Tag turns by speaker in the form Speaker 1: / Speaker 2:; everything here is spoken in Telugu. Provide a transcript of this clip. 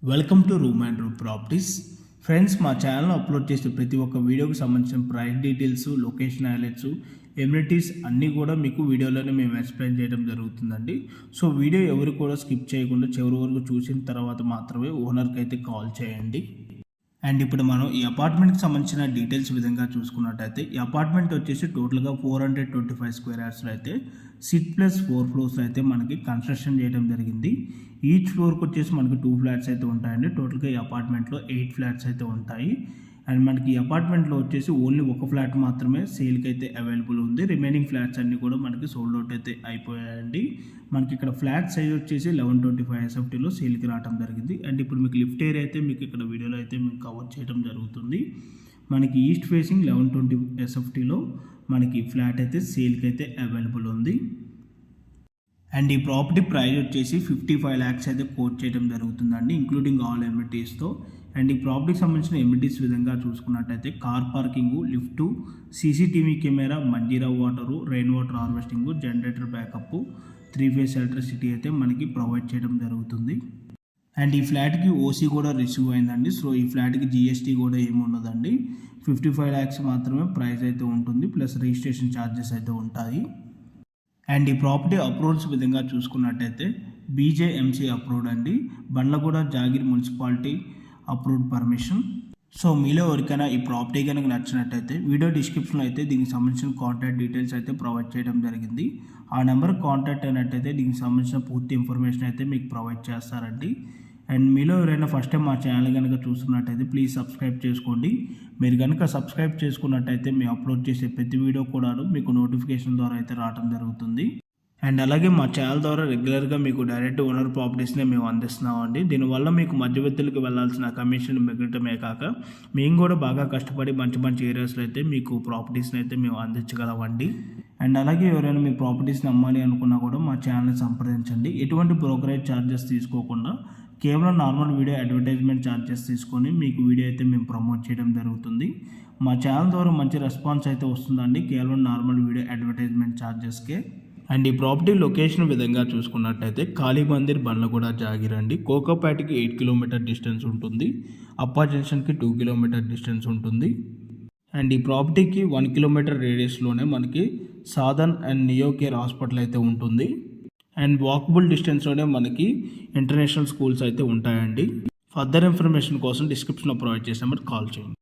Speaker 1: Welcome to room and room properties. Friends, మా ఛానల్లో అప్లోడ్ చేసే ప్రతి ఒక్క వీడియోకి సంబంధించిన price details, location highlights, amenities అన్నీ కూడా మీకు వీడియోలోనే మేము ఎక్స్ప్లెయిన్ చేయడం జరుగుతుందండి. సో వీడియో ఎవరు కూడా స్కిప్ చేయకుండా చివరి వరకు చూసిన తర్వాత మాత్రమే ఓనర్కి అయితే కాల్ చేయండి. అండ్ ఇప్పుడు మనం ఈ అపార్ట్మెంట్కి సంబంధించిన డీటెయిల్స్ విధంగా చూసుకున్నట్టయితే ఈ అపార్ట్మెంట్ వచ్చేసి టోటల్గా 425 స్క్వేర్ యార్డ్స్లో అయితే 6+4 ఫ్లోర్స్లో అయితే మనకి కన్స్ట్రక్షన్ చేయడం జరిగింది. ఈచ్ ఫ్లోర్కి వచ్చేసి మనకి 2 ఫ్లాట్స్ అయితే ఉంటాయండి. టోటల్గా ఈ అపార్ట్మెంట్లో 8 ఫ్లాట్స్ అయితే ఉంటాయి. అండ్ మనకి ఈ అపార్ట్మెంట్లో వచ్చేసి ఓన్లీ ఒక ఫ్లాట్ మాత్రమే సేల్కి అయితే అవైలబుల్ ఉంది. రిమైనింగ్ ఫ్లాట్స్ అన్నీ కూడా మనకి సోల్డ్ అవుట్ అయితే అయిపోయాయండి. మనకి ఇక్కడ ఫ్లాట్ సైజ్ వచ్చేసి 1125 SFTలో సేల్కి రావడం జరిగింది. అండ్ ఇప్పుడు మీకు లిఫ్ట్ ఏరియా అయితే మీకు ఇక్కడ వీడియోలో అయితే మేము కవర్ చేయడం జరుగుతుంది. మనకి ఈస్ట్ ఫేసింగ్ 1120 SFTలో మనకి ఫ్లాట్ అయితే సేల్కి అయితే అవైలబుల్ ఉంది. అండ్ ఈ ప్రాపర్టీ ప్రైస్ వచ్చేసి 55 lakhs అయితే కోట్ చేయడం జరుగుతుందండి, ఇంక్లూడింగ్ ఆల్ ఎమ్యూనిటీస్తో. అండ్ ఈ ప్రాపర్టీకి సంబంధించిన ఎమ్యూనిటీస్ విధంగా చూసుకున్నట్టయితే car parking, lift, CCTV camera, Manjira water, rain water harvesting, generator backup, 3 phase electricity అయితే మనకి ప్రొవైడ్ చేయడం జరుగుతుంది. అండ్ ఈ ఫ్లాట్కి ఓసీ కూడా రిసీవ్ అయిందండి. సో ఈ ఫ్లాట్కి జిఎస్టీ కూడా ఏమున్నదండి. 55 lakhs మాత్రమే ప్రైస్ అయితే ఉంటుంది, ప్లస్ రిజిస్ట్రేషన్ ఛార్జెస్ అయితే ఉంటాయి. అండ్ ఈ ప్రాపర్టీ అప్రూవల్స్ విధంగా చూసుకున్నట్టయితే బీజేఎంసీ అప్రూవ్డ్ అండి, Bandlaguda Jagir municipality approved permission. So మీలో ఎవరికైనా ఈ ప్రాపర్టీ కనుక నచ్చినట్టయితే వీడియో డిస్క్రిప్షన్లో అయితే దీనికి సంబంధించిన కాంటాక్ట్ డీటెయిల్స్ అయితే ప్రొవైడ్ చేయడం జరిగింది. ఆ నెంబర్ కాంటాక్ట్ అయినట్టయితే దీనికి సంబంధించిన పూర్తి ఇన్ఫర్మేషన్ అయితే మీకు ప్రొవైడ్ చేస్తారండి. అండ్ మీలో ఎవరైనా ఫస్ట్ టైం మా ఛానల్ కనుక చూస్తున్నట్టయితే ప్లీజ్ సబ్స్క్రైబ్ చేసుకోండి. మీరు కనుక సబ్స్క్రైబ్ చేసుకున్నట్టయితే మేము అప్లోడ్ చేసే ప్రతి వీడియో కూడా మీకు నోటిఫికేషన్ ద్వారా అయితే రావడం జరుగుతుంది. అండ్ అలాగే మా ఛానల్ ద్వారా రెగ్యులర్గా మీకు డైరెక్ట్ ఓనర్ ప్రాపర్టీస్నే మేము అందిస్తున్నామండి. దీనివల్ల మీకు మధ్యవర్తులకు వెళ్ళాల్సిన కమిషన్ మిగలటమే కాక మేము కూడా బాగా కష్టపడి మంచి మంచి ఏరియాస్లో అయితే మీకు ప్రాపర్టీస్ని అయితే మేము అందించగలమండి. అండ్ అలాగే ఎవరైనా మీ ప్రాపర్టీస్ని అమ్మాలి అనుకున్నా కూడా మా ఛానల్ని సంప్రదించండి. ఎటువంటి బ్రోకరేజ్ ఛార్జెస్ తీసుకోకుండా కేవలం నార్మల్ వీడియో అడ్వర్టైజ్మెంట్ ఛార్జెస్ తీసుకొని మీకు వీడియో అయితే మేము ప్రమోట్ చేయడం జరుగుతుంది. మా ఛానల్ ద్వారా మంచి రెస్పాన్స్ అయితే వస్తుందండి, కేవలం నార్మల్ వీడియో అడ్వర్టైజ్మెంట్ ఛార్జెస్కే. అండ్ ఈ ప్రాపర్టీ లొకేషన్ విధంగా చూసుకున్నట్టయితే కాళీమందిర్ బండ్లగూడ జాగిర్ అండి, కోకాపేటకి 8 కిలోమీటర్ డిస్టెన్స్ ఉంటుంది, అప్పా జంక్షన్కి 2 కిలోమీటర్ డిస్టెన్స్ ఉంటుంది. అండ్ ఈ ప్రాపర్టీకి 1 కిలోమీటర్ రేడియస్లోనే మనకి Sadhan and neo care hospital అయితే ఉంటుంది. అండ్ వాకబుల్ డిస్టెన్స్లోనే మనకి ఇంటర్నేషనల్ స్కూల్స్ అయితే ఉంటాయండి. ఫర్దర్ ఇన్ఫర్మేషన్ కోసం డిస్క్రిప్షన్లో ప్రొవైడ్ చేసామని కాల్ చేయండి.